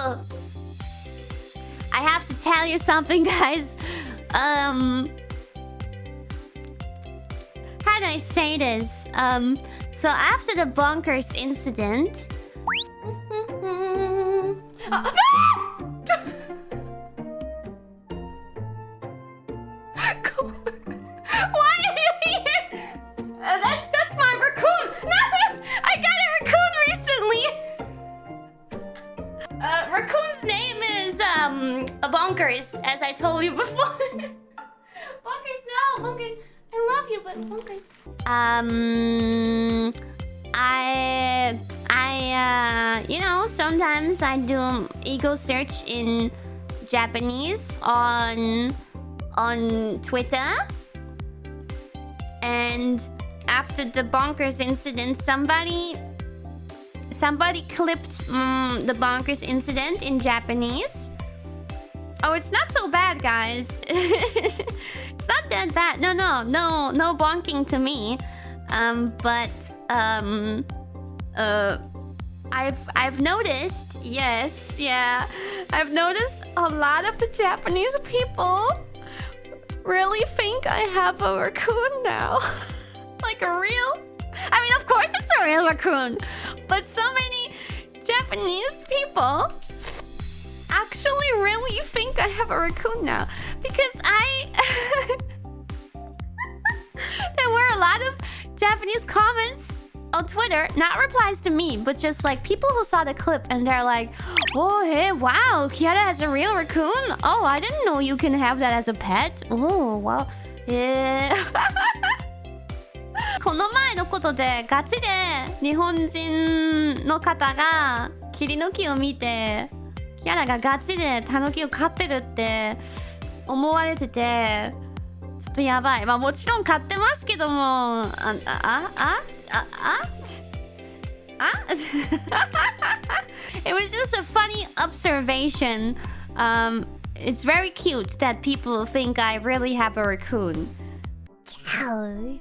Well, I have to tell you something, guys. How do I say this? So after the bonkers incident... Why are you here? That's my raccoon. No, I got a raccoon recently. Raccoon's name is Bonkers, as I told you before. Bonkers, no, Bonkers. I love you, but Bonkers. You know, sometimes I do ego search in Japanese on Twitter. And after the bonkers incident, somebody clipped the bonkers incident in Japanese. Oh, it's not so bad, guys. It's not that bad. No bonking to me. But I've noticed, yes, yeah, I've noticed a lot of the Japanese people really think I have a raccoon now. Like a real... I mean, of course it's a real raccoon. But so many Japanese people actually really think I have a raccoon now. Because there were a lot of Japanese comments on Twitter, not replies to me, but just like people who saw the clip and they're like, oh, hey, wow, Kiara has a real raccoon? Oh, I didn't know you can have that as a pet. Oh, wow. Yeah. この前のことでガチで日本人の方が切り抜きを見てキャラがガチでタヌキを飼ってるって思われててちょっとやばい。まあもちろん飼ってますけどもIt was just a funny observation. It's very cute that people think I really have a raccoon. Cow.